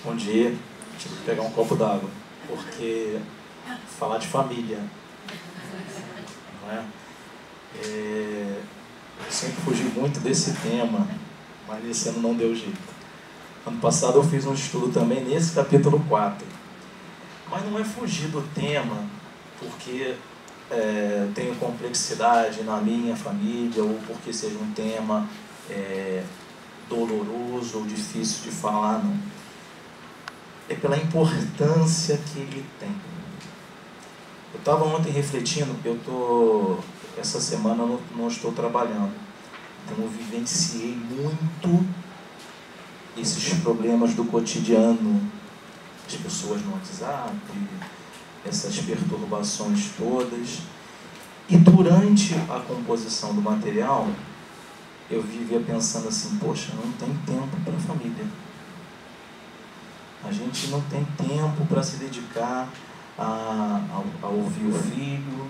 Bom dia. Tive que pegar um copo d'água, porque falar de família, não é? Eu sempre fugi muito desse tema, mas esse ano não deu jeito. Ano passado eu fiz um estudo também nesse capítulo 4. Mas não é fugir do tema, porque tenho complexidade na minha família, ou porque seja um tema doloroso ou difícil de falar, não. É pela importância que ele tem. Eu estava ontem refletindo, essa semana eu não estou trabalhando, então eu vivenciei muito esses problemas do cotidiano, as pessoas no WhatsApp, essas perturbações todas. E durante a composição do material, eu vivia pensando assim, poxa, não tem tempo para a família. A gente não tem tempo para se dedicar a ouvir o filho,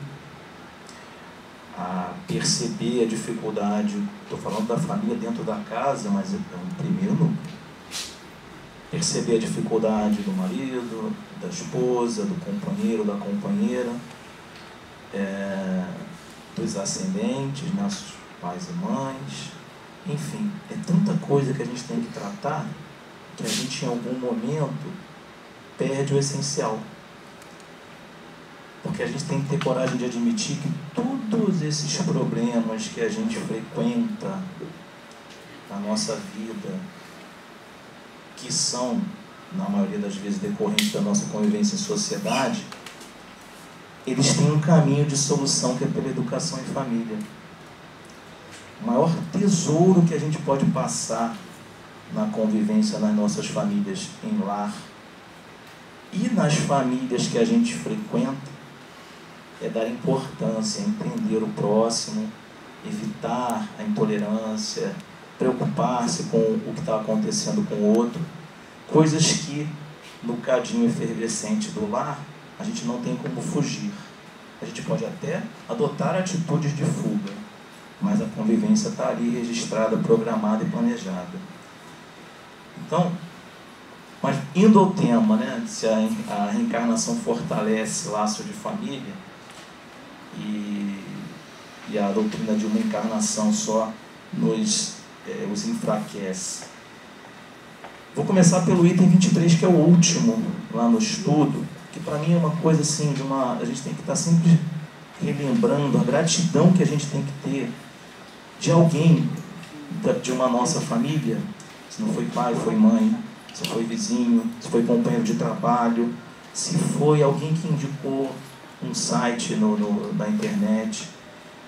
a perceber a dificuldade. Estou falando da família dentro da casa, mas é um primeiro núcleo. Perceber a dificuldade do marido, da esposa, do companheiro, da companheira, dos ascendentes, nossos pais e mães. Enfim, é tanta coisa que a gente tem que tratar que a gente, em algum momento, perde o essencial. Porque a gente tem que ter coragem de admitir que todos esses problemas que a gente frequenta na nossa vida, que são, na maioria das vezes, decorrentes da nossa convivência em sociedade, eles têm um caminho de solução que é pela educação em família. O maior tesouro que a gente pode passar na convivência nas nossas famílias em lar e nas famílias que a gente frequenta é dar importância, entender o próximo, evitar a intolerância, preocupar-se com o que está acontecendo com o outro, coisas que no cadinho efervescente do lar a gente não tem como fugir. A gente pode até adotar atitudes de fuga, mas a convivência está ali registrada, programada e planejada. Então, mas indo ao tema, né, se a reencarnação fortalece laço de família e a doutrina de uma encarnação só os enfraquece. Vou começar pelo item 23, que é o último lá no estudo, que para mim é uma coisa assim, a gente tem que estar sempre relembrando a gratidão que a gente tem que ter de alguém de uma nossa família. Se não foi pai, foi mãe, se foi vizinho, se foi companheiro de trabalho, se foi alguém que indicou um site na internet,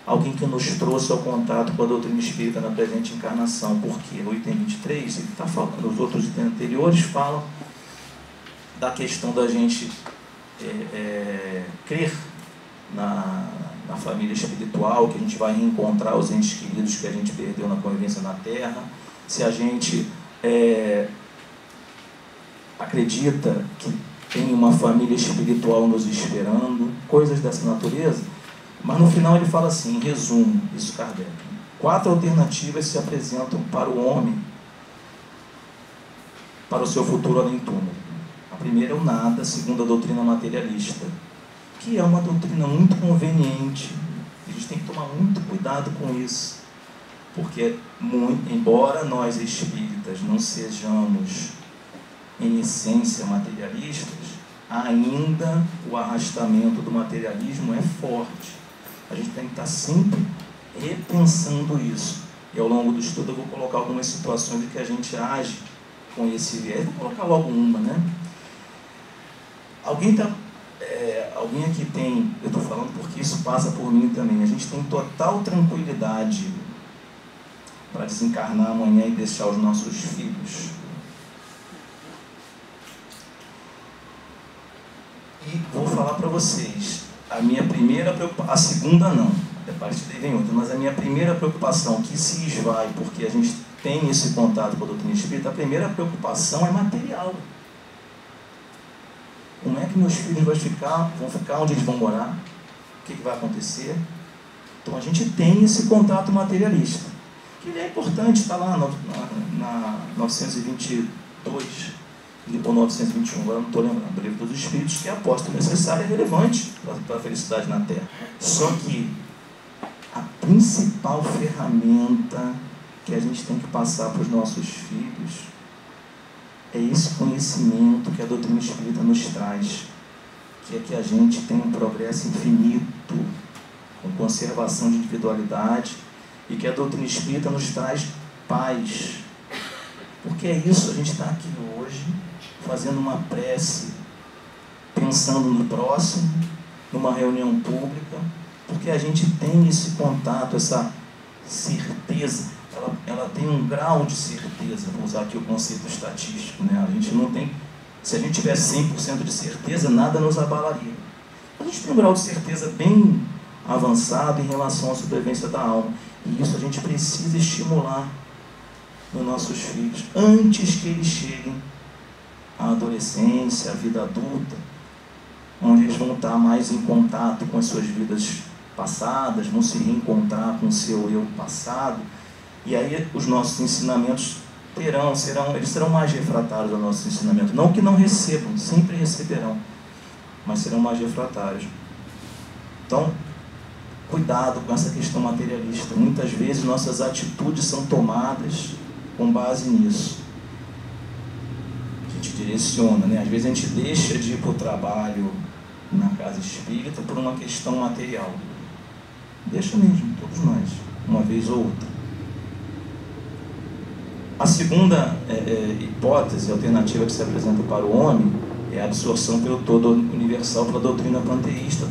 alguém que nos trouxe ao contato com a doutrina espírita na presente encarnação. Porque no item 23, ele está falando, os outros itens anteriores falam da questão da gente crer na família espiritual, que a gente vai reencontrar os entes queridos que a gente perdeu na convivência na Terra, se a gente acredita que tem uma família espiritual nos esperando, coisas dessa natureza. Mas no final ele fala assim, em resumo, isso Kardec: 4 alternativas se apresentam para o homem, para o seu futuro além-túmulo. A primeira é o nada, segundo a doutrina materialista, que é uma doutrina muito conveniente. A gente tem que tomar muito cuidado com isso, porque, embora nós espíritas não sejamos em essência materialistas, ainda o arrastamento do materialismo é forte. A gente tem que estar sempre repensando isso. E ao longo do estudo eu vou colocar algumas situações em que a gente age com esse viés. Vou colocar logo uma, né? Alguém aqui tem, eu estou falando porque isso passa por mim também, a gente tem total tranquilidade para desencarnar amanhã e deixar os nossos filhos. E vou falar para vocês, a minha primeira preocupação, a segunda não, a partir daí vem outra, mas a minha primeira preocupação, que se esvai porque a gente tem esse contato com a doutrina espírita, a primeira preocupação é material. Como é que meus filhos vão ficar, onde eles vão morar, o que vai acontecer? Então a gente tem esse contato materialista, que ele é importante, está lá na 922, ou 921, agora não estou lembrando, do Livro dos Espíritos, que é apóstolo necessário e relevante para a felicidade na Terra. Só que a principal ferramenta que a gente tem que passar para os nossos filhos é esse conhecimento que a doutrina espírita nos traz, que é que a gente tem um progresso infinito, com conservação de individualidade, e que a doutrina espírita nos traz paz. Porque é isso, a gente está aqui hoje, fazendo uma prece, pensando no próximo, numa reunião pública, porque a gente tem esse contato, essa certeza, ela tem um grau de certeza, vou usar aqui o conceito estatístico, né? A gente não tem, se a gente tivesse 100% de certeza, nada nos abalaria. A gente tem um grau de certeza bem avançado em relação à sobrevivência da alma, e isso a gente precisa estimular nos nossos filhos, antes que eles cheguem à adolescência, à vida adulta, onde eles vão estar mais em contato com as suas vidas passadas, vão se reencontrar com o seu eu passado, e aí os nossos ensinamentos eles serão mais refratários ao nosso ensinamento. Não que não recebam, sempre receberão, mas serão mais refratários. Então, cuidado com essa questão materialista. Muitas vezes nossas atitudes são tomadas com base nisso. A gente direciona, né? Às vezes a gente deixa de ir para o trabalho na casa espírita por uma questão material. Deixa mesmo, todos nós, uma vez ou outra. A segunda hipótese, alternativa que se apresenta para o homem, é a absorção pelo todo universal pela doutrina panteísta,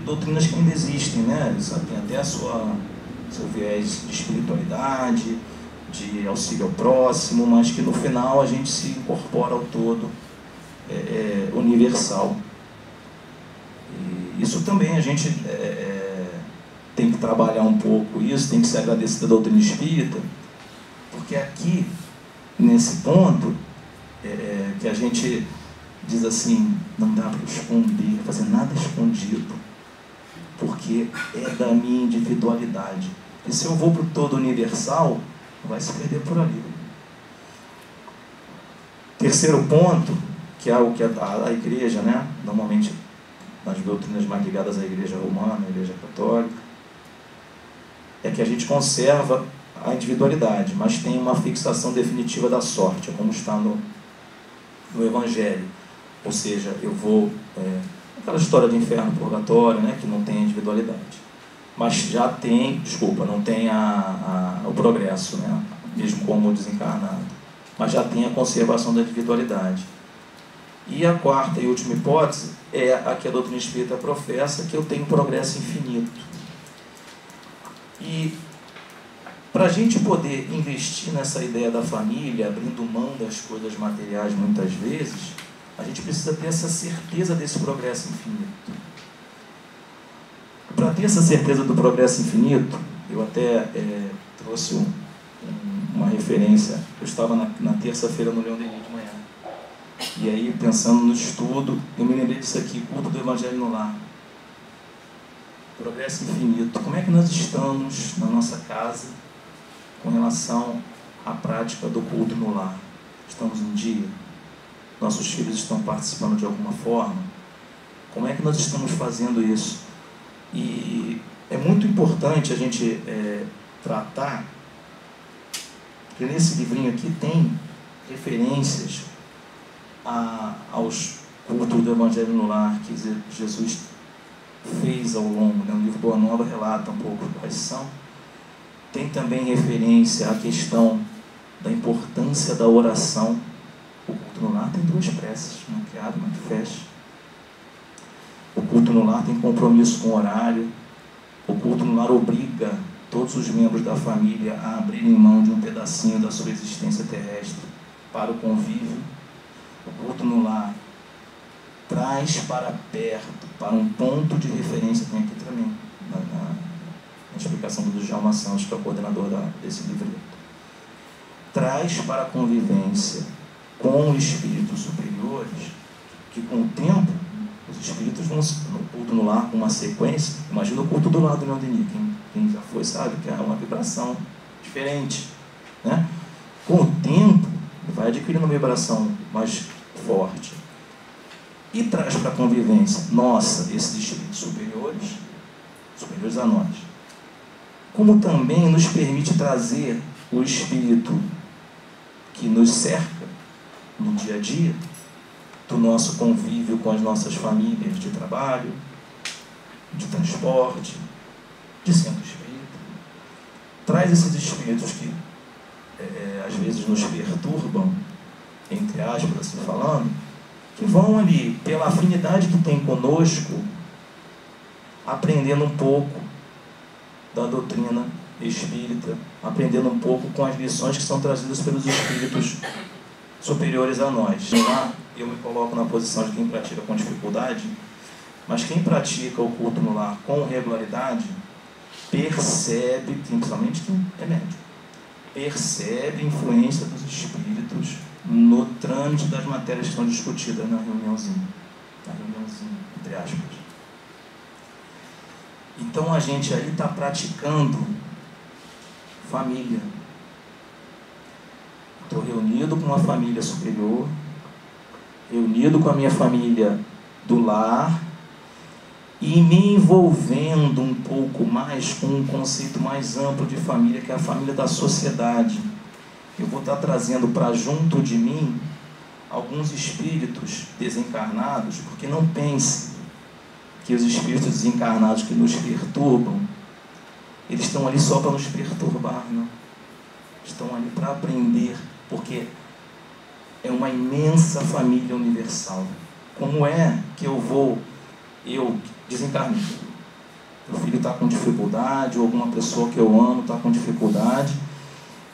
doutrinas que ainda existem, né? Tem até seu viés de espiritualidade, de auxílio ao próximo, mas que no final a gente se incorpora ao todo universal. E isso também a gente tem que trabalhar um pouco isso, tem que se agradecer da doutrina espírita, porque aqui, nesse ponto, que a gente diz assim, não dá para esconder, fazer nada escondido, porque é da minha individualidade. E se eu vou para o todo universal, vai se perder por ali. Terceiro ponto, que é o que a igreja, né, normalmente nas doutrinas mais ligadas à igreja romana, à igreja católica, é que a gente conserva a individualidade, mas tem uma fixação definitiva da sorte, como está no Evangelho. Ou seja, eu vou... aquela história do inferno e purgatório, né, que não tem individualidade. Mas já tem, não tem o progresso, né, mesmo como desencarnado. Mas já tem a conservação da individualidade. E a quarta e última hipótese é a que a doutrina espírita professa, que eu tenho progresso infinito. E para a gente poder investir nessa ideia da família, abrindo mão das coisas materiais muitas vezes, a gente precisa ter essa certeza desse progresso infinito. Para ter essa certeza do progresso infinito, eu até trouxe uma referência. Eu estava na terça-feira no Leão Denis de manhã. E aí, pensando no estudo, eu me lembrei disso aqui, culto do Evangelho no Lar. Progresso infinito. Como é que nós estamos na nossa casa com relação à prática do culto no lar? Estamos em dia? Nossos filhos estão participando de alguma forma? Como é que nós estamos fazendo isso? E é muito importante a gente tratar, porque nesse livrinho aqui tem referências aos cultos do Evangelho no Lar que Jesus fez ao longo, né? O livro Boa Nova relata um pouco quais são. Tem também referência à questão da importância da oração. O culto no lar tem duas preces, uma que abre e uma que fecha. O culto no lar tem compromisso com o horário. O culto no lar obriga todos os membros da família a abrirem mão de um pedacinho da sua existência terrestre para o convívio. O culto no lar traz para perto, para um ponto de referência, tem aqui também, na explicação do Djalma Santos, que é o coordenador desse livreto. Traz para a convivência com espíritos superiores, que com o tempo, os espíritos vão no culto no lar com uma sequência. Imagina o culto do lar do Leão Denis, quem já foi sabe que é uma vibração diferente, né? Com o tempo, vai adquirindo uma vibração mais forte. E traz para a convivência nossa esses espíritos superiores a nós. Como também nos permite trazer o espírito que nos cerca no dia a dia, do nosso convívio com as nossas famílias de trabalho, de transporte, de centro espírita. Traz esses espíritos que às vezes nos perturbam, entre aspas, assim falando, que vão ali, pela afinidade que tem conosco, aprendendo um pouco da doutrina espírita, aprendendo um pouco com as lições que são trazidas pelos espíritos superiores a nós. Lá, eu me coloco na posição de quem pratica com dificuldade, mas quem pratica o culto no lar com regularidade, percebe, principalmente quem é médico, percebe a influência dos espíritos no trâmite das matérias que são discutidas na reuniãozinha, entre aspas. Então a gente aí está praticando família. Estou reunido com uma família superior, reunido com a minha família do lar, e me envolvendo um pouco mais com um conceito mais amplo de família, que é a família da sociedade. Eu vou estar trazendo para junto de mim alguns espíritos desencarnados, porque não pense que os espíritos desencarnados que nos perturbam, eles estão ali só para nos perturbar, não. Estão ali para aprender, porque é uma imensa família universal. Como é que eu desencarnei? Meu filho está com dificuldade, ou alguma pessoa que eu amo está com dificuldade,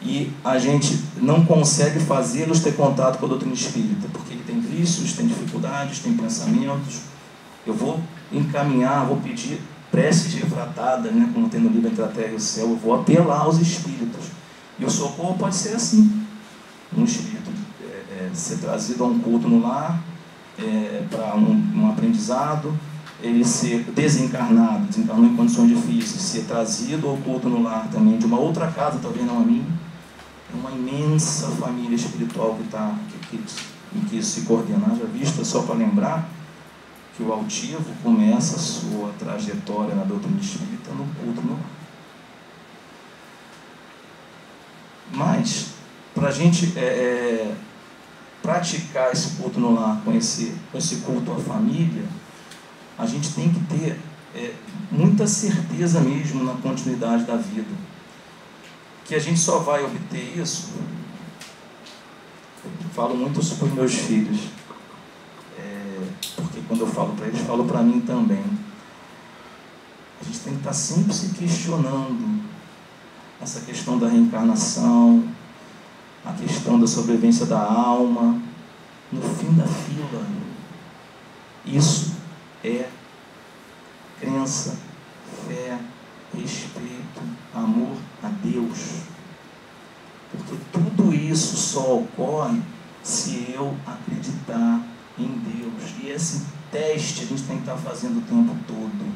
e a gente não consegue fazê-los ter contato com a doutrina espírita, porque ele tem vícios, tem dificuldades, tem pensamentos. Eu vou encaminhar, vou pedir preces refratadas, né, como tem no livro Entre a Terra e o Céu, eu vou apelar aos espíritos. E o socorro pode ser assim. Um espírito ser trazido a um culto no lar, para um aprendizado, ele ser desencarnado em condições difíceis, ser trazido ao culto no lar também, de uma outra casa, talvez não a minha. É uma imensa família espiritual em que se coordena. Já vista, só para lembrar, que o altivo começa a sua trajetória na doutrina espírita no culto no lar. Mas, para a gente praticar esse culto no lar, com esse culto à família, a gente tem que ter muita certeza mesmo na continuidade da vida. Que a gente só vai obter isso, eu falo muito isso para os meus filhos, porque quando eu falo para eles, falo para mim também. A gente tem que estar sempre se questionando essa questão da reencarnação, a questão da sobrevivência da alma, no fim da fila. Isso é crença, fé, respeito, amor a Deus. Porque tudo isso só ocorre se eu acreditar em Deus. E esse teste a gente tem que estar fazendo o tempo todo.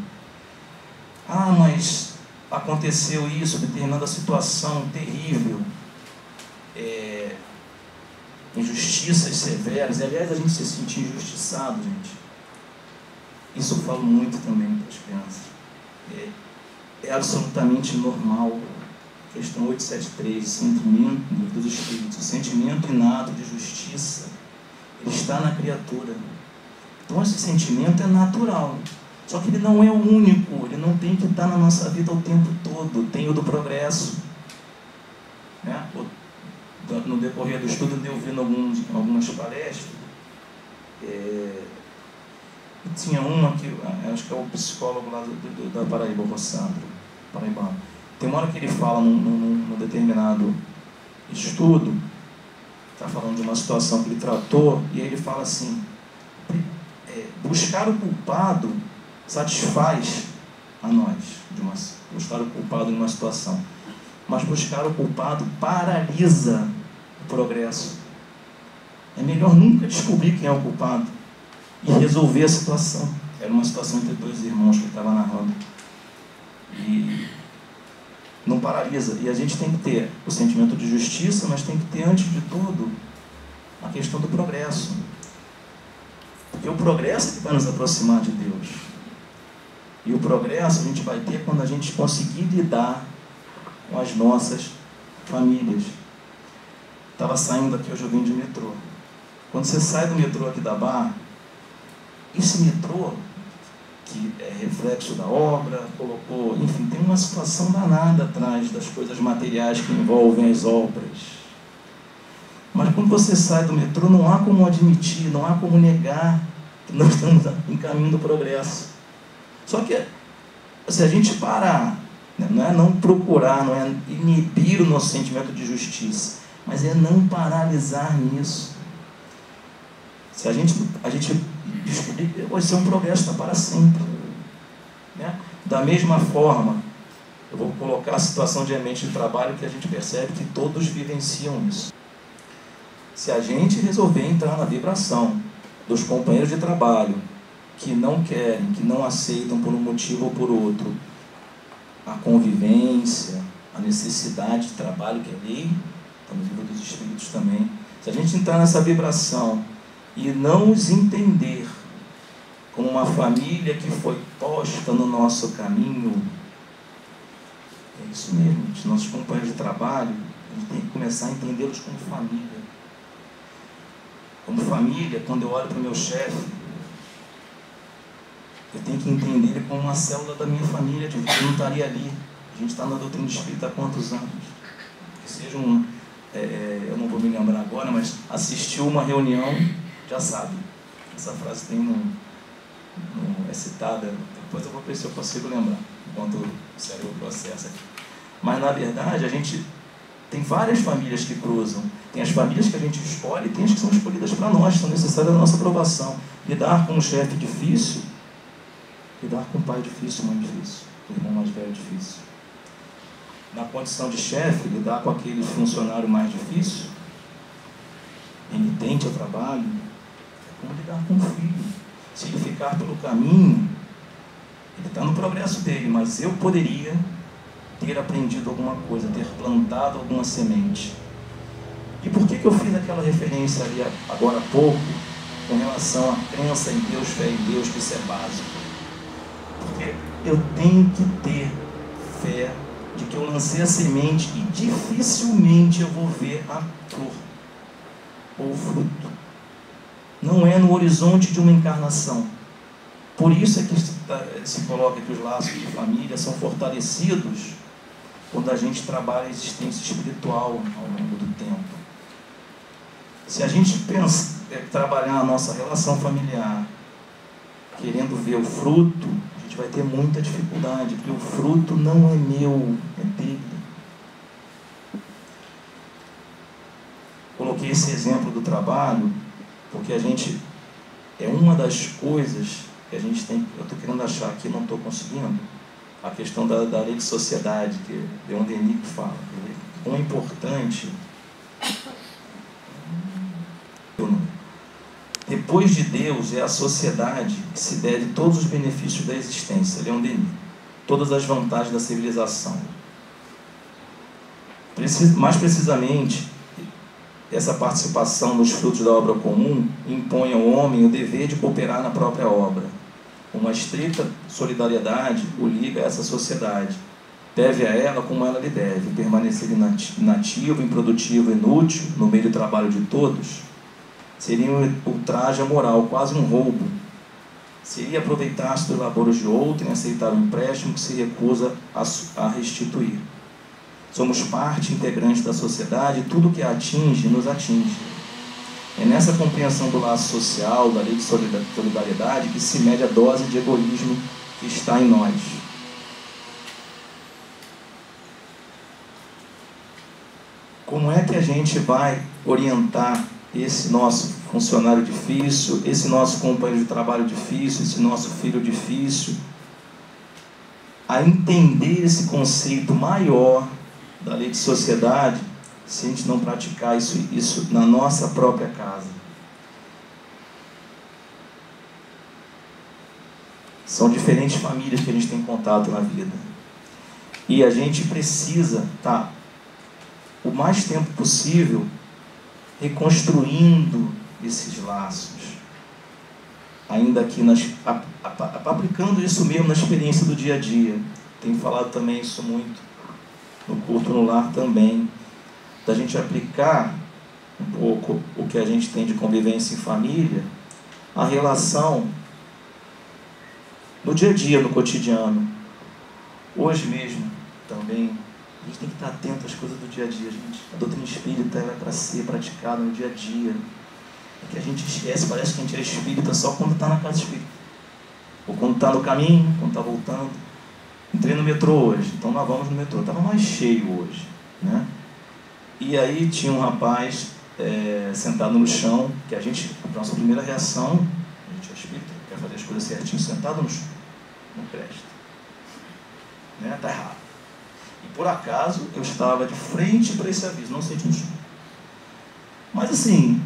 Ah, mas aconteceu isso, determinada situação terrível, injustiças severas. E, aliás, a gente se sentir injustiçado, gente. Isso eu falo muito também para as crianças. É absolutamente normal. Questão 873, sentimento dos espíritos. O sentimento inato de justiça, ele está na criatura. Então esse sentimento é natural. Só que ele não é o único, ele não tem que estar na nossa vida o tempo todo. Tem o do progresso. Né? No decorrer do estudo, eu ouvindo algumas palestras. E tinha uma que, acho que é o psicólogo lá da Paraíba, o Rossandro, paraibano. Tem uma hora que ele fala num determinado estudo, está falando de uma situação que ele tratou, e aí ele fala assim, buscar o culpado satisfaz a nós, buscar o culpado em uma situação, mas buscar o culpado paralisa o progresso. É melhor nunca descobrir quem é o culpado e resolver a situação. Era uma situação entre dois irmãos que ele estava narrando. E não paralisa. E a gente tem que ter o sentimento de justiça, mas tem que ter, antes de tudo, a questão do progresso. Porque o progresso é que vai nos aproximar de Deus. E o progresso a gente vai ter quando a gente conseguir lidar com as nossas famílias. Estava saindo aqui hoje, eu vim de metrô. Quando você sai do metrô aqui da Barra, esse metrô, que é reflexo da obra, colocou, enfim, tem uma situação danada atrás das coisas materiais que envolvem as obras. Mas quando você sai do metrô, não há como admitir, não há como negar que nós estamos em caminho do progresso. Só que, se a gente parar, não é não procurar, não é inibir o nosso sentimento de justiça, mas é não paralisar nisso. Se a gente descobrir que vai ser um progresso, está para sempre. Né? Da mesma forma, eu vou colocar a situação de ambiente de trabalho que a gente percebe que todos vivenciam isso. Se a gente resolver entrar na vibração dos companheiros de trabalho que não querem, que não aceitam por um motivo ou por outro a convivência, a necessidade de trabalho que é lei, está no livro dos Espíritos também, se a gente entrar nessa vibração e não os entender como uma família que foi posta no nosso caminho, é isso mesmo, gente. Nossos companheiros de trabalho, a gente tem que começar a entendê-los como família. Como família, quando eu olho para o meu chefe, eu tenho que entender ele como uma célula da minha família, de vida. Eu não estaria ali. A gente está na doutrina espírita há quantos anos? Que seja eu não vou me lembrar agora, mas assistiu uma reunião, já sabe. Essa frase é citada, depois eu vou ver se eu consigo lembrar, enquanto o cérebro processa aqui. Mas, na verdade, a gente tem várias famílias que cruzam. Tem as famílias que a gente escolhe e tem as que são escolhidas para nós, são necessárias da nossa aprovação. Lidar com um chefe difícil, lidar com um pai difícil, mãe difícil, o irmão mais velho difícil. Na condição de chefe, lidar com aquele funcionário mais difícil, remitente ao trabalho, é como lidar com um filho. Se ele ficar pelo caminho, ele está no progresso dele, mas eu poderia ter aprendido alguma coisa, ter plantado alguma semente. E por que eu fiz aquela referência ali agora há pouco, com relação à crença em Deus, fé em Deus, que isso é básico? Porque eu tenho que ter fé de que eu lancei a semente e dificilmente eu vou ver a flor ou o fruto. Não é no horizonte de uma encarnação. Por isso é que se coloca que os laços de família são fortalecidos quando a gente trabalha a existência espiritual ao longo do tempo. Se a gente trabalhar a nossa relação familiar querendo ver o fruto, a gente vai ter muita dificuldade, porque o fruto não é meu, é dele. Coloquei esse exemplo do trabalho porque a gente, é uma das coisas que a gente tem, eu estou querendo achar aqui, não estou conseguindo, a questão da lei de sociedade, que Leon Denis fala, quão importante, depois de Deus é a sociedade que se deve todos os benefícios da existência, Leon Denis, todas as vantagens da civilização. Mais precisamente, essa participação nos frutos da obra comum impõe ao homem o dever de cooperar na própria obra. Uma estrita solidariedade o liga a essa sociedade. Deve a ela como ela lhe deve. Permanecer inativo, improdutivo, inútil, no meio do trabalho de todos, seria um ultraje à moral, quase um roubo. Seria aproveitar-se dos labores de outro e aceitar um empréstimo que se recusa a restituir. Somos parte integrante da sociedade e tudo que a atinge, nos atinge. É nessa compreensão do laço social, da lei de solidariedade, que se mede a dose de egoísmo que está em nós. Como é que a gente vai orientar esse nosso funcionário difícil, esse nosso companheiro de trabalho difícil, esse nosso filho difícil, a entender esse conceito maior da lei de sociedade, se a gente não praticar isso na nossa própria casa? São diferentes famílias que a gente tem contato na vida. E a gente precisa estar o mais tempo possível reconstruindo esses laços. ainda aqui, aplicando isso mesmo na experiência do dia a dia. Tenho falado também isso muito no culto no lar também, da gente aplicar um pouco o que a gente tem de convivência em família, a relação no dia a dia, no cotidiano. Hoje mesmo também, a gente tem que estar atento às coisas do dia a dia, gente. A doutrina espírita é para ser praticada no dia a dia. É que a gente esquece, parece que a gente é espírita só quando está na casa espírita. Ou quando está no caminho, quando está voltando. Entrei no metrô hoje, então nós vamos no metrô. Estava mais cheio hoje, né? E aí tinha um rapaz sentado no chão, que a nossa primeira reação, a gente é espírita, quer fazer as coisas certinho, sentado no chão. Não presta. Né? Está errado. E por acaso eu estava de frente para esse aviso, não senti no chão. Mas assim,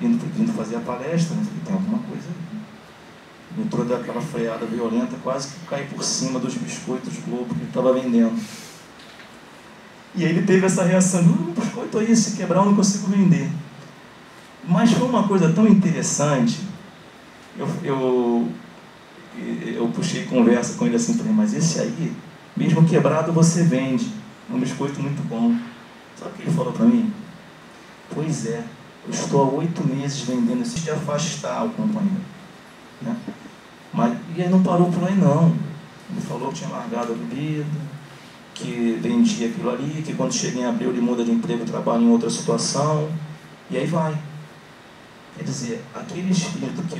vindo fazer a palestra, né? Tem alguma coisa aí. O metrô deu aquela freada violenta, quase que cai por cima dos biscoitos Globo que ele estava vendendo. E aí ele teve essa reação, biscoito aí, se quebrar eu não consigo vender. Mas foi uma coisa tão interessante, eu puxei conversa com ele assim, falei, mas esse aí, mesmo quebrado você vende, um biscoito muito bom. Sabe o que ele falou para mim? Pois é, eu estou há 8 meses vendendo isso de afastar o companheiro. Né? E aí não parou por aí não. Ele falou que tinha largado a bebida, que vendia aquilo ali, que quando chega em abril ele muda de emprego, trabalha em outra situação, e aí vai. Quer dizer, aquele espírito que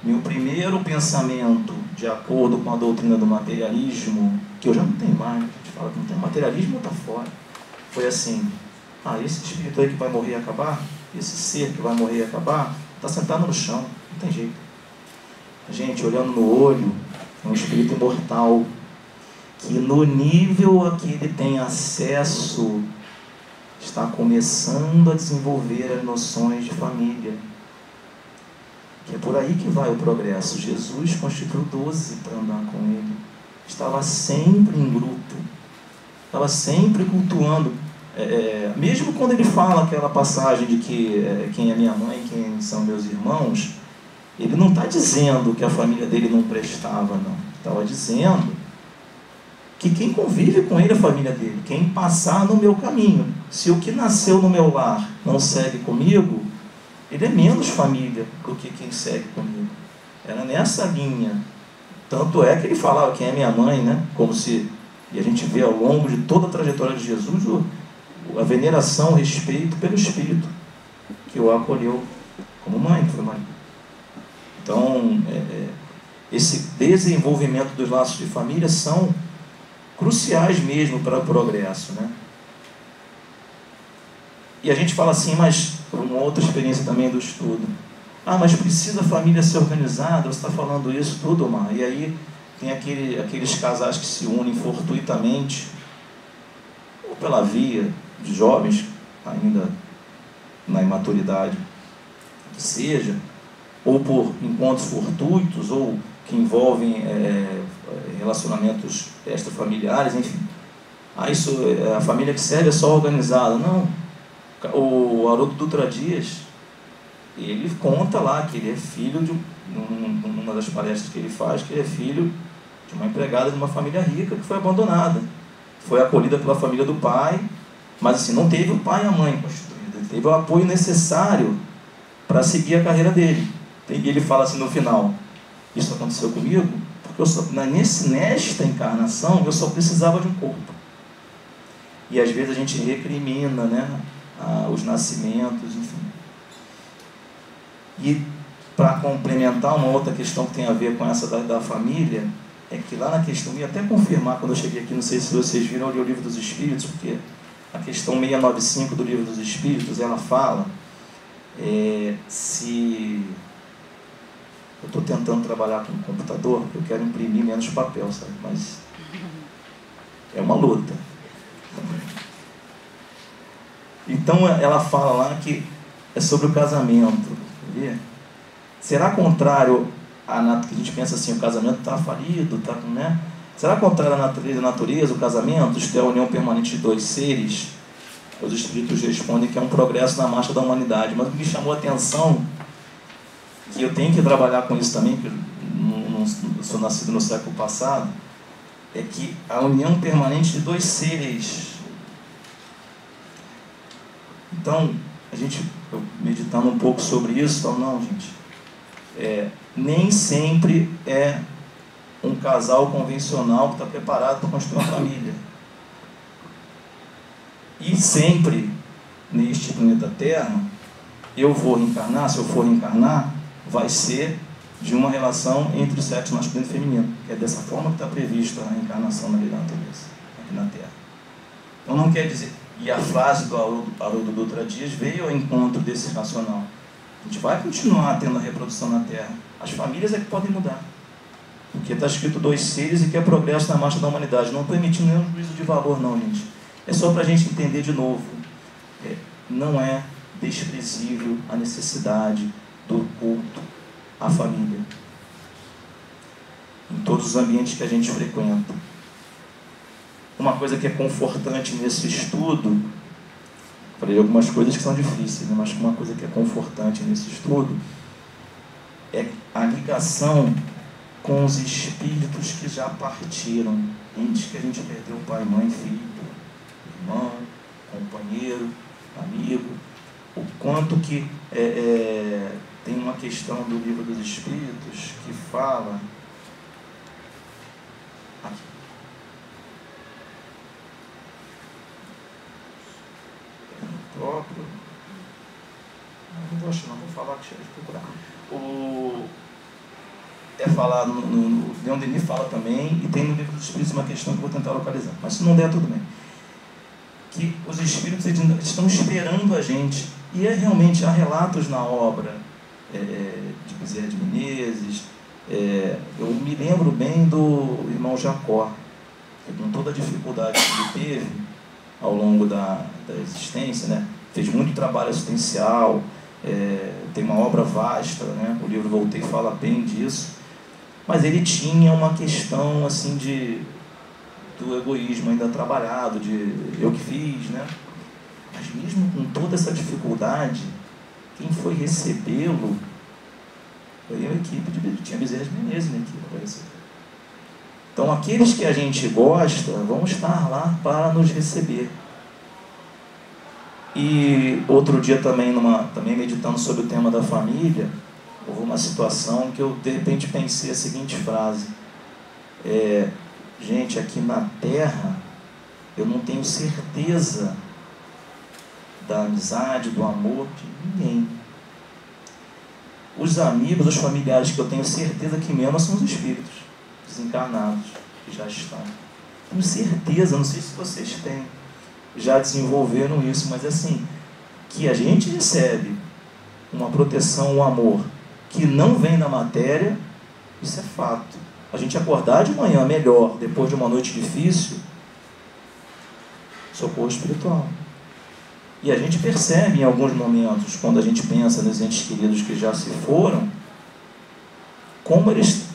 meu primeiro pensamento, de acordo com a doutrina do materialismo, que eu já não tenho mais, a gente fala que não tem materialismo, está fora, foi assim, esse espírito aí que vai morrer e acabar, esse ser que vai morrer e acabar, está sentado no chão, não tem jeito. A gente, olhando no olho, é um espírito imortal, que no nível a que ele tem acesso, está começando a desenvolver as noções de família. Que é por aí que vai o progresso. Jesus constituiu 12 para andar com ele. Estava sempre em grupo. Estava sempre cultuando. Mesmo quando ele fala aquela passagem de que quem é minha mãe, quem são meus irmãos, ele não está dizendo que a família dele não prestava, não. Estava dizendo que quem convive com ele é a família dele, quem passar no meu caminho. Se o que nasceu no meu lar não segue comigo, ele é menos família do que quem segue comigo. Era nessa linha. Tanto é que ele falava quem é minha mãe, né? Como se, e a gente vê ao longo de toda a trajetória de Jesus, a veneração, o respeito pelo Espírito, que o acolheu como mãe, que foi mãe. Então, esse desenvolvimento dos laços de família são cruciais mesmo para o progresso, né? E a gente fala assim, mas uma outra experiência também do estudo. Mas precisa a família ser organizada? Você está falando isso tudo, Omar? E aí tem aqueles casais que se unem fortuitamente, ou pela via de jovens, ainda na imaturidade, que seja, ou por encontros fortuitos, ou que envolvem relacionamentos extrafamiliares, enfim. A família que serve é só organizada. Não. O Haroldo Dutra Dias, ele conta lá que ele é filho de, numa das palestras que ele faz, que ele é filho de uma empregada de uma família rica que foi abandonada. Foi acolhida pela família do pai, mas assim, não teve o pai e a mãe constituídos. Ele teve o apoio necessário para seguir a carreira dele. E ele fala assim no final, isso aconteceu comigo porque nesta encarnação eu só precisava de um corpo. E às vezes a gente recrimina, né, os nascimentos, enfim. E para complementar uma outra questão que tem a ver com essa da família, é que lá na questão, e até confirmar quando eu cheguei aqui, não sei se vocês viram, eu li o Livro dos Espíritos, porque a questão 695 do Livro dos Espíritos, ela fala se... Eu estou tentando trabalhar com o computador, eu quero imprimir menos papel, sabe? Mas é uma luta. Então ela fala lá que é sobre o casamento. Quer ver? Será contrário que a gente pensa assim, o casamento está falido, né? Será contrário à natureza, o casamento, isto é a união permanente de dois seres? Os espíritos respondem que é um progresso na marcha da humanidade. Mas o que me chamou a atenção, que eu tenho que trabalhar com isso também, que eu sou nascido no século passado, é que a união permanente de dois seres. Então, eu meditando um pouco sobre isso, falo, não, gente, nem sempre é um casal convencional que está preparado para construir uma família. E sempre, neste planeta Terra, eu vou reencarnar, se eu for reencarnar, vai ser de uma relação entre o sexo masculino e feminino, que é dessa forma que está prevista a reencarnação na lei da natureza, aqui na Terra. Então não quer dizer... E a frase do Haroldo Dutra Dias veio ao encontro desse racional. A gente vai continuar tendo a reprodução na Terra. As famílias é que podem mudar. Porque está escrito dois seres e que é progresso na marcha da humanidade. Não estou emitindo nenhum juízo de valor, não, gente. É só para a gente entender de novo. Não é desprezível a necessidade do culto à família. Em todos os ambientes que a gente frequenta. Uma coisa que é confortante nesse estudo, falei algumas coisas que são difíceis, né? Mas uma coisa que é confortante nesse estudo é a ligação com os espíritos que já partiram, entes que a gente perdeu, pai, mãe, filho, irmão, companheiro, amigo, o quanto que tem uma questão do Livro dos Espíritos que fala aqui, próprio, não vou achar, não vou falar que chega de procurar. Falar no Leon Denis fala também, e tem no Livro dos Espíritos uma questão que eu vou tentar localizar, mas se não der, tudo bem. Que os Espíritos estão esperando a gente, e realmente há relatos na obra de Bezerra de Menezes. Eu me lembro bem do irmão Jacó, que com toda a dificuldade que ele teve ao longo da existência, né, fez muito trabalho assistencial, tem uma obra vasta, né, o livro Voltei fala bem disso, mas ele tinha uma questão assim do egoísmo ainda trabalhado, de eu que fiz, né? Mas mesmo com toda essa dificuldade, quem foi recebê-lo foi a equipe tinha Bezerra de Menezes na equipe para receber. Então aqueles que a gente gosta vão estar lá para nos receber. E outro dia também meditando sobre o tema da família, houve uma situação que eu de repente pensei a seguinte frase: gente, aqui na Terra eu não tenho certeza da amizade, do amor de ninguém. Os amigos, os familiares que eu tenho certeza que me amam são os espíritos desencarnados que já estão. Tenho certeza, não sei se vocês têm, já desenvolveram isso, mas assim, que a gente recebe uma proteção, um amor que não vem da matéria, isso é fato. A gente acordar de manhã melhor, depois de uma noite difícil, socorro espiritual. E a gente percebe em alguns momentos, quando a gente pensa nos entes queridos que já se foram, como eles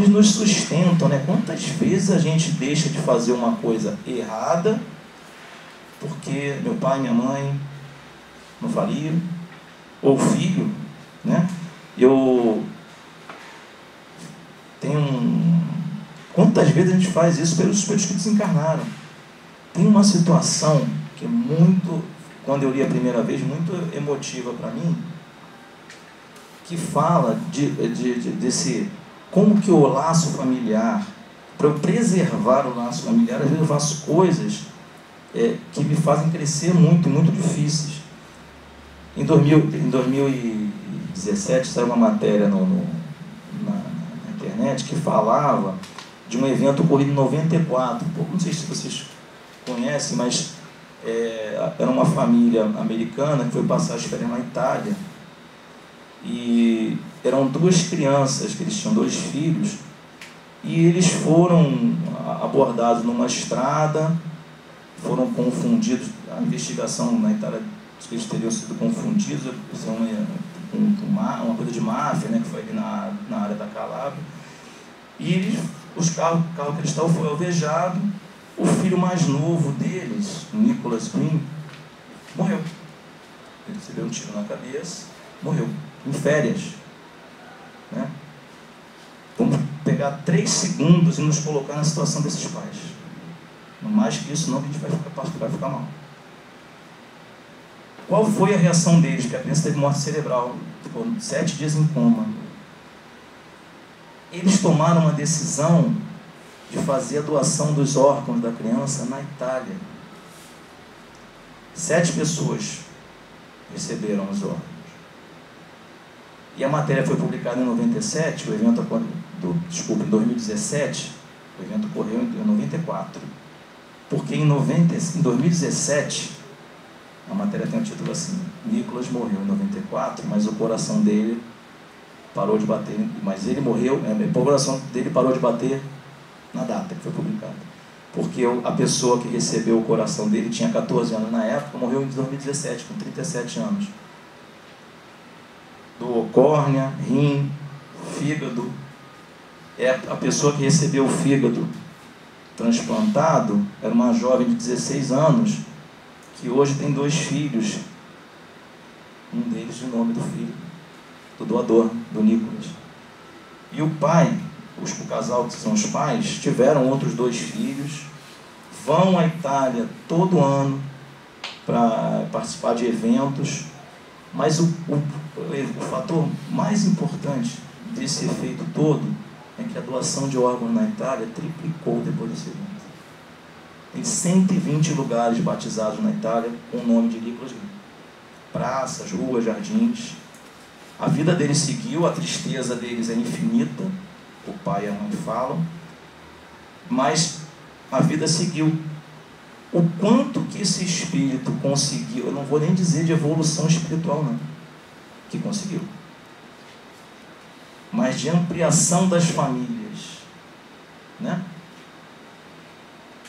nos sustentam, né? Quantas vezes a gente deixa de fazer uma coisa errada porque meu pai e minha mãe não faliram, ou filho, né? Quantas vezes a gente faz isso pelos espíritos que desencarnaram? Tem uma situação que é muito, quando eu li a primeira vez, muito emotiva para mim, que fala desse, como que o laço familiar, para eu preservar o laço familiar, às vezes eu faço coisas que me fazem crescer muito, muito difíceis. Em 2017 saiu uma matéria na internet que falava de um evento ocorrido em 94. Não sei se vocês conhecem, mas era uma família americana que foi passar as férias na Itália, e eram duas crianças, que eles tinham 2 filhos, e eles foram abordados numa estrada, foram confundidos. A investigação na Itália diz que eles teriam sido confundidos, uma coisa de máfia, né, que foi ali na área da Calábria, e o carro que eles estavam foi alvejado. O filho mais novo deles, Nicholas Green, morreu. Ele recebeu um tiro na cabeça, morreu, em férias. pegar 3 segundos e nos colocar na situação desses pais. Não mais que isso, não, que a gente vai ficar mal. Qual foi a reação deles? Porque a criança teve morte cerebral, ficou 7 dias em coma. Eles tomaram uma decisão de fazer a doação dos órgãos da criança na Itália. 7 pessoas receberam os órgãos. E a matéria foi publicada em 97, o evento em 2017, o evento ocorreu em 94. Porque em 2017, a matéria tem o título assim: Nicolas morreu em 94, mas o coração dele parou de bater, mas ele morreu, o coração dele parou de bater na data que foi publicada. Porque a pessoa que recebeu o coração dele tinha 14 anos na época, morreu em 2017, com 37 anos. Doou córnea, rim, fígado. A pessoa que recebeu o fígado transplantado era uma jovem de 16 anos, que hoje tem 2 filhos. Um deles de nome do filho, do doador, do Nicolas. E o pai, o casal que são os pais, tiveram outros 2 filhos, vão à Itália todo ano para participar de eventos, mas o fator mais importante desse efeito todo é que a doação de órgãos na Itália triplicou depois desse evento. Tem 120 lugares batizados na Itália com o nome de Nicolas Green. Praças, ruas, jardins. A vida deles seguiu, a tristeza deles é infinita, o pai e a mãe falam, mas a vida seguiu. O quanto que esse espírito conseguiu, eu não vou nem dizer de evolução espiritual não, que conseguiu, mas de ampliação das famílias, né?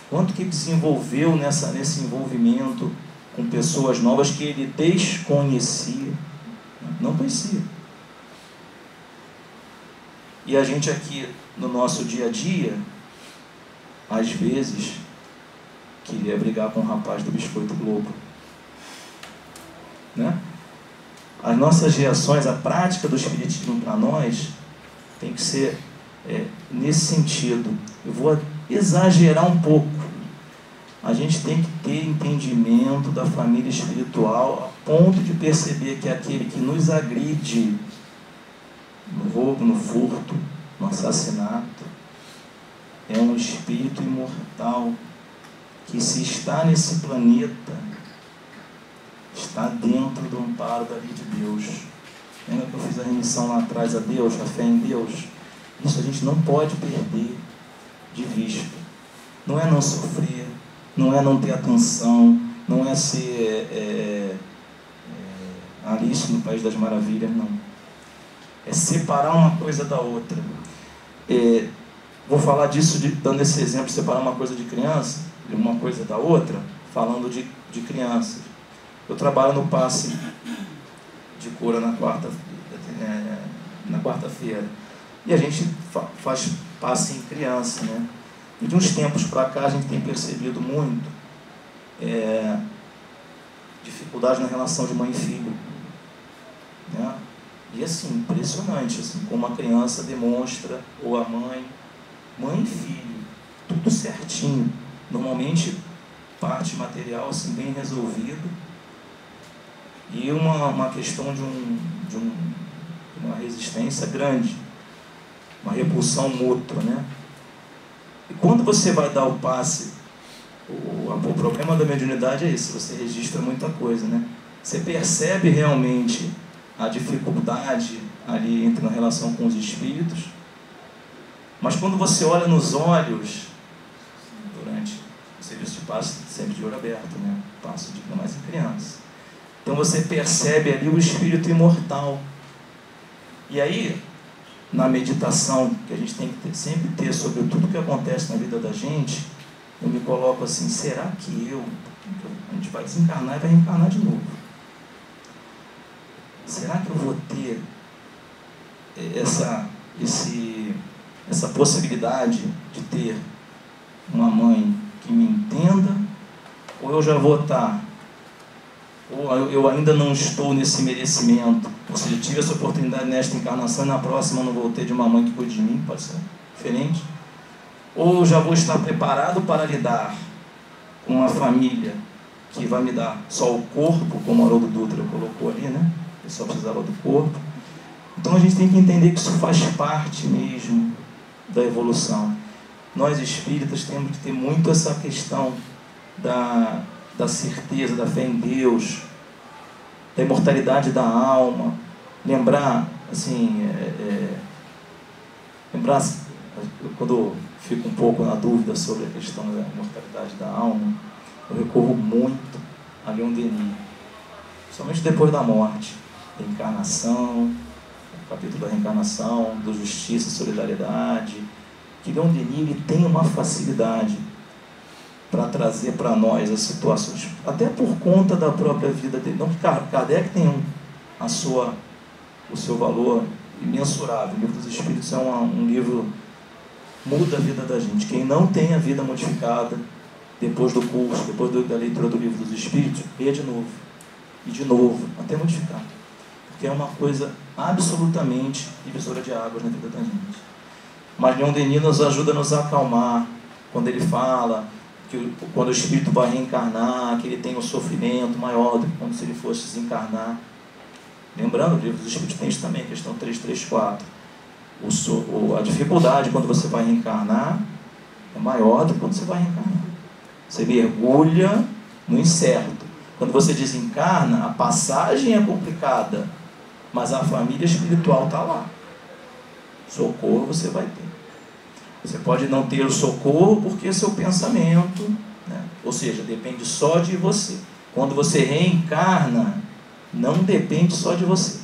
Quanto que desenvolveu nesse envolvimento com pessoas novas que ele desconhecia, não conhecia. E a gente aqui, no nosso dia a dia, às vezes, queria brigar com o rapaz do Biscoito Globo, né? As nossas reações, a prática do espiritismo para nós tem que ser nesse sentido. Eu vou exagerar um pouco. A gente tem que ter entendimento da família espiritual a ponto de perceber que aquele que nos agride no roubo, no furto, no assassinato, é um espírito imortal que, se está nesse planeta, está dentro do amparo da lei de Deus. Lembra que eu fiz a remissão lá atrás a Deus, a fé em Deus? Isso a gente não pode perder de vista. Não é não sofrer, não é não ter atenção, não é ser Alice no País das Maravilhas, não. É separar uma coisa da outra. Vou falar disso dando esse exemplo, separar uma coisa de criança, de uma coisa da outra, falando de crianças. Eu trabalho no passe de cura na quarta-feira. E a gente faz passe em criança, né? E de uns tempos para cá a gente tem percebido muito dificuldade na relação de mãe e filho, né? E assim, impressionante, assim, como a criança demonstra, ou a mãe e filho, tudo certinho, normalmente parte material assim, bem resolvido, e uma questão de uma resistência grande, uma repulsão mútua, né? E quando você vai dar o passe, o problema da mediunidade é esse, você registra muita coisa, né? Você percebe realmente a dificuldade ali na relação com os espíritos, mas quando você olha nos olhos, durante o serviço de passe, sempre de olho aberto, né? Passo de ainda mais em criança. Então você percebe ali o espírito imortal. E aí, na meditação que a gente tem que sempre ter sobre tudo que acontece na vida da gente, eu me coloco assim, será que a gente vai desencarnar e vai reencarnar de novo? Será que eu vou ter essa possibilidade de ter uma mãe que me entenda? Ou eu já vou estar, ou eu ainda não estou nesse merecimento, ou seja, tive essa oportunidade nesta encarnação e na próxima eu não vou ter de uma mãe que cuide de mim? Pode ser. diferente? Ou já vou estar preparado para lidar com uma família que vai me dar só o corpo, como o Haroldo Dutra colocou ali, né? Eu só precisava do corpo. Então a gente tem que entender que isso faz parte mesmo da evolução. Nós espíritas temos que ter muito essa questão da certeza, da fé em Deus, da imortalidade da alma. Lembrar, assim, lembrar, quando fico um pouco na dúvida sobre a questão da imortalidade da alma, eu recorro muito a Leon Denis, somente depois da morte, reencarnação, o capítulo da reencarnação, do justiça e solidariedade, que Leon Denis ele tem uma facilidade para trazer para nós as situações, até por conta da própria vida dele. Não que Kardec tem o seu valor imensurável. O Livro dos Espíritos é um livro que muda a vida da gente. Quem não tem a vida modificada, depois do curso, depois da leitura do Livro dos Espíritos, lê de novo, e de novo, até modificar. Porque é uma coisa absolutamente divisora de águas na vida da gente. Mas Leon Denis nos ajuda a nos acalmar, quando ele fala que quando o espírito vai reencarnar, que ele tem um sofrimento maior do que quando se ele fosse desencarnar. Lembrando, o Livro dos Espíritos tem isso também, questão 334. A dificuldade quando você vai reencarnar é maior do que quando você vai reencarnar. Você mergulha no incerto. Quando você desencarna, a passagem é complicada, mas a família espiritual está lá. Socorro você vai ter. Você pode não ter o socorro porque seu pensamento, né? Ou seja, depende só de você. Quando você reencarna, não depende só de você.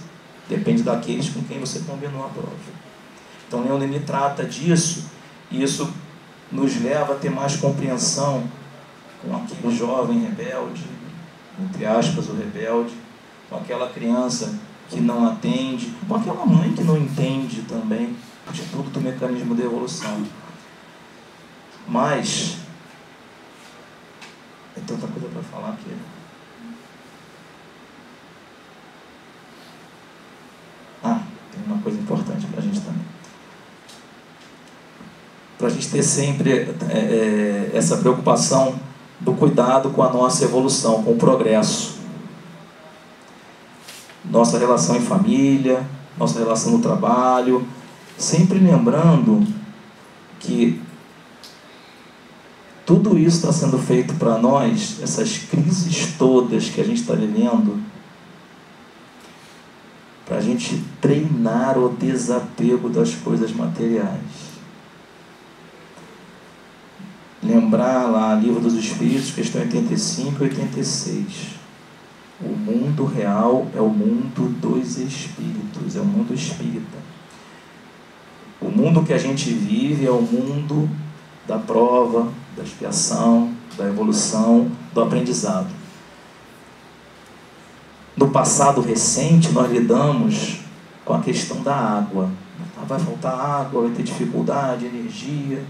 Depende daqueles com quem você combinou a prova. Então, Leon Denis trata disso, e isso nos leva a ter mais compreensão com aquele jovem rebelde, entre aspas, o rebelde, com aquela criança que não atende, com aquela mãe que não entende também, de tudo do mecanismo de evolução. Mas tem tanta coisa para falar aqui. Tem uma coisa importante para a gente também. Para a gente ter sempre essa preocupação do cuidado com a nossa evolução, com o progresso. Nossa relação em família, nossa relação no trabalho, sempre lembrando que tudo isso está sendo feito para nós, essas crises todas que a gente está vivendo, para a gente treinar o desapego das coisas materiais. Lembrar lá, Livro dos Espíritos, questão 85 e 86. O mundo real é o mundo dos espíritos, é o mundo espírita. O mundo que a gente vive é o mundo da prova, da expiação, da evolução, do aprendizado. No passado recente, nós lidamos com a questão da água. Vai faltar água, vai ter dificuldade, energia.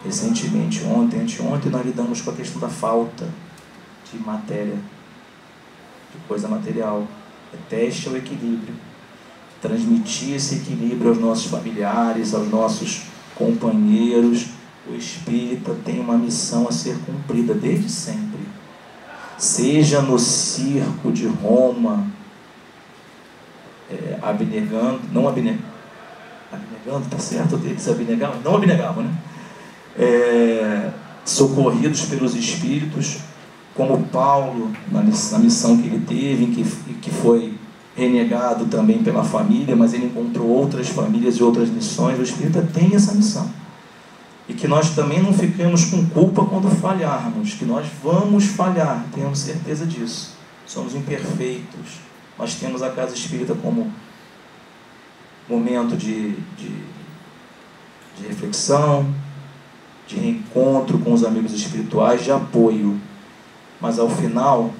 Recentemente, anteontem, nós lidamos com a questão da falta de matéria, de coisa material. É teste ao equilíbrio. Transmitir esse equilíbrio aos nossos familiares, aos nossos companheiros. O espírita tem uma missão a ser cumprida desde sempre. Seja no circo de Roma, abnegando, tá certo deles, abnegavam, não abnegavam, né? Socorridos pelos espíritos, como Paulo, na missão que ele teve, que foi renegado também pela família, mas ele encontrou outras famílias e outras missões. O espírita tem essa missão. E que nós também não fiquemos com culpa quando falharmos, que nós vamos falhar, tenhamos certeza disso. Somos imperfeitos, mas temos a casa espírita como momento de reflexão, de reencontro com os amigos espirituais, de apoio. Mas ao final,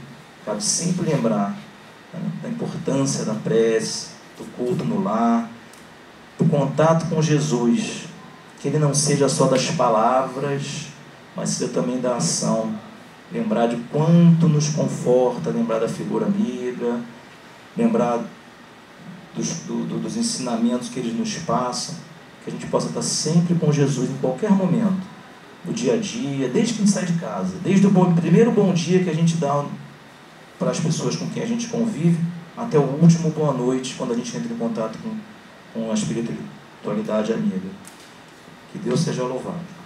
cabe sempre lembrar, né, da importância da prece, do culto no lar, do contato com Jesus, que ele não seja só das palavras, mas seja também da ação. Lembrar de quanto nos conforta, lembrar da figura amiga, lembrar dos ensinamentos que eles nos passam. que a gente possa estar sempre com Jesus em qualquer momento, no dia a dia, desde que a gente sai de casa, desde o primeiro bom dia que a gente dá para as pessoas com quem a gente convive, até o último boa noite, quando a gente entra em contato com a espiritualidade amiga. Que Deus seja louvado.